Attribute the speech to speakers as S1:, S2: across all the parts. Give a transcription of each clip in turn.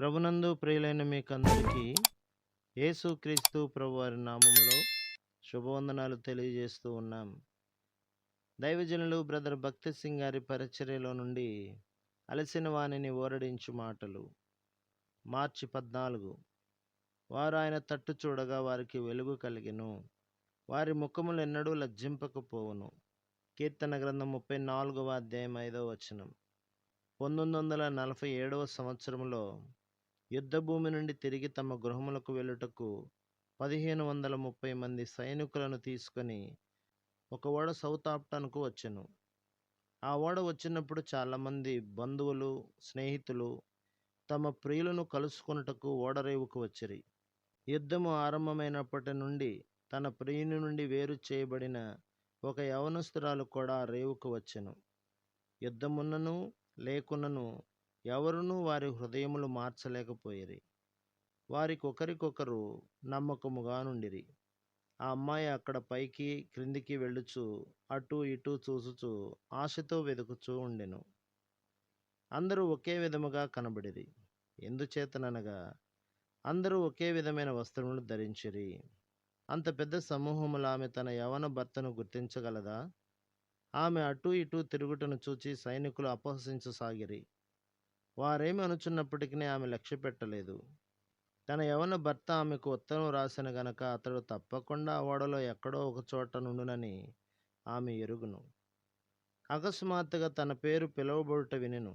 S1: ప్రభునందు ప్రియులైన మీకందరికీ యేసుక్రీస్తు ప్రభువారి నామములో శుభవందనాలు తెలియజేస్తూ ఉన్నాం. దైవజనులు బ్రదర్ భక్తి సింగ్ గారి పరిచర్యలో నుండి అలసిన వానిని ఓరడించు మాటలు. మార్చి 14. వారు ఆయన తట్టు చూడగా వారికి వెలుగు కలిగెను, వారి ముఖములు ఎన్నడూ లజ్జింపకపోవును. కీర్తన గ్రంథం 34వ అధ్యాయం 5వ వచనం. 1947వ సంవత్సరంలో యుద్ధభూమి నుండి తిరిగి తమ గృహములకు వెళ్ళుటకు 1530 మంది సైనికులను తీసుకొని ఒక ఓడ సౌతాప్టన్కు వచ్చెను. ఆ ఓడ వచ్చినప్పుడు చాలామంది బంధువులు, స్నేహితులు తమ ప్రియులను కలుసుకొనుటకు ఓడరేవుకు వచ్చిరి. యుద్ధము ఆరంభమైనప్పటి నుండి తన ప్రియుని నుండి వేరు చేయబడిన ఒక యవనస్తురాలు కూడా ఆ రేవుకు వచ్చెను. యుద్ధమున్నను లేకున్నను ఎవరునూ వారి హృదయములు మార్చలేకపోయిరి. వారికి ఒకరికొకరు నమ్మకముగా నుండిరి. ఆ అమ్మాయి అక్కడ పైకి క్రిందికి వెళ్ళుచు అటు ఇటు చూసుచు ఆశతో వెతుకుచూ ఉండెను. అందరూ ఒకే విధముగా కనబడిరి. ఎందుచేతననగా అందరూ ఒకే విధమైన వస్త్రములు ధరించిరి. అంత పెద్ద సమూహములో ఆమె తన యవన భర్తను గుర్తించగలదా? ఆమె అటు ఇటు తిరుగుటను చూచి సైనికులు అపహసించసాగిరి. వారేమి అనుచున్నప్పటికీ ఆమె లక్ష్య పెట్టలేదు. తన యవన భర్త ఆమెకు ఉత్తరం రాసిన గనక అతడు తప్పకుండా ఓడలో ఎక్కడో ఒక చోట నుండునని ఆమె ఎరుగును. అకస్మాత్తుగా తన పేరు పిలువబడుట వినెను.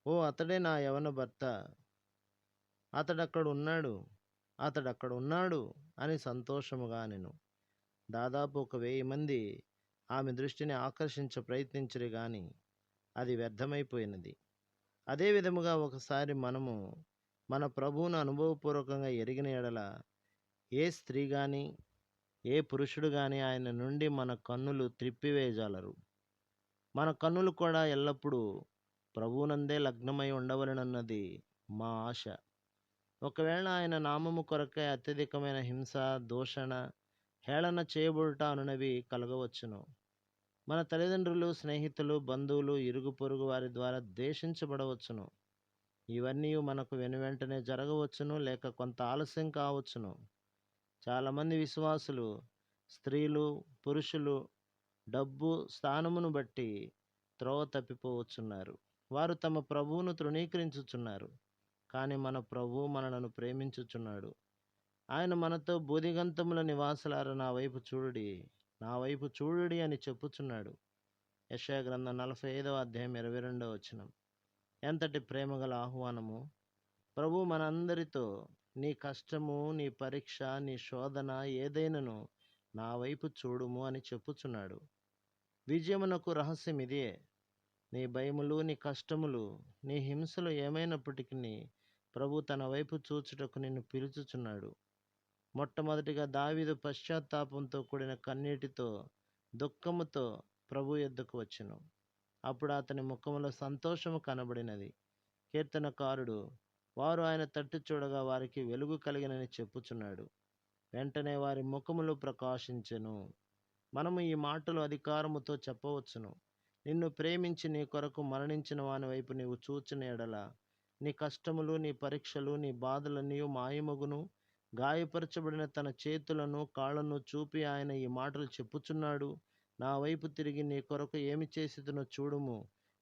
S1: ఓ, అతడే నా యవన భర్త, అతడక్కడ ఉన్నాడు అని సంతోషముగా అనెను. దాదాపు 1000 మంది ఆమె దృష్టిని ఆకర్షించ ప్రయత్నించిరి గాని అది వ్యర్థమైపోయినది. అదే విధముగా ఒకసారి మనము మన ప్రభువును అనుభవపూర్వకంగా ఎరిగిన ఎడల ఏ స్త్రీ గాని ఏ పురుషుడు గాని ఆయన నుండి మన కన్నులు త్రిప్పివేయజాలరు. మన కన్నులు కూడా ఎల్లప్పుడూ ప్రభువునందే లగ్నమై ఉండవలెనన్నది మా ఆశ. ఒకవేళ ఆయన నామము కొరకై అత్యధికమైన హింస, దూషణ, హేళన చేయబడుట అనునవి కలగవచ్చును. మన తల్లిదండ్రులు, స్నేహితులు, బంధువులు, ఇరుగు పొరుగు వారి ద్వారా ద్వేషించబడవచ్చును. ఇవన్నీ మనకు వెనువెంటనే జరగవచ్చును, లేక కొంత ఆలస్యం కావచ్చును. చాలామంది విశ్వాసులు, స్త్రీలు, పురుషులు డబ్బు, స్థానమును బట్టి త్రోవ తప్పిపోవచ్చున్నారు. వారు తమ ప్రభువును తృణీకరించుచున్నారు. కానీ మన ప్రభువు మనలను ప్రేమించుచున్నాడు. ఆయన మనతో బూదిగంతముల నివాసులారా నా వైపు చూడుడి అని చెప్పుచున్నాడు. యెషయా గ్రంథం 45వ అధ్యాయం 22వ వచనం. ఎంతటి ప్రేమగల ఆహ్వానము! ప్రభు మనందరితో నీ కష్టము, నీ పరీక్ష, నీ శోధన ఏదైనను నా వైపు చూడుము అని చెప్పుచున్నాడు. విజయమునకు రహస్యం ఇదే. నీ భయములు, నీ కష్టములు, నీ హింసలు ఏమైనప్పటికీ ప్రభు తన వైపు చూచుటకు నిన్ను పిలుచుచున్నాడు. మొట్టమొదటిగా దావీదు పశ్చాత్తాపంతో కూడిన కన్నీటితో, దుఃఖముతో ప్రభు యొద్దకు వచ్చెను. అప్పుడు అతని ముఖములో సంతోషము కనబడినది. కీర్తనకారుడు, వారు ఆయన తట్టు చూడగా వారికి వెలుగు కలిగినని చెప్పుచున్నాడు. వెంటనే వారి ముఖములు ప్రకాశించెను. మనము ఈ మాటలు అధికారముతో చెప్పవచ్చును. నిన్ను ప్రేమించి నీ కొరకు మరణించిన వాని వైపు నీవు చూచిన ఎడల నీ కష్టములు, నీ పరీక్షలు, నీ బాధలన్నీ మాయమగును. గాయపరచబడిన తన చేతులను, కాళ్లను చూపి ఆయన ఈ మాటలు చెప్పుచున్నాడు. నా వైపు తిరిగి నీ కొరకు ఏమి చేసిదునో చూడుము.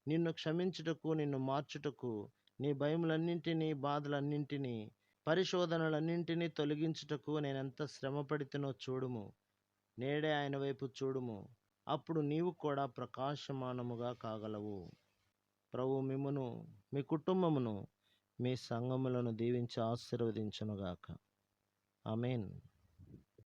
S1: నిన్ను క్షమించుటకు, నిన్ను మార్చుటకు, నీ భయములన్నింటినీ, బాధలన్నింటినీ, పరిశోధనలన్నింటినీ తొలగించుటకు నేనెంత శ్రమపడితినో చూడుము. నేడే ఆయన వైపు చూడుము. అప్పుడు నీవు కూడా ప్రకాశమానముగా కాగలవు. ప్రభు మిమ్మును, మీ కుటుంబమును, మీ సంఘములను దీవించి ఆశీర్వదించునుగాక. ఆమేన్.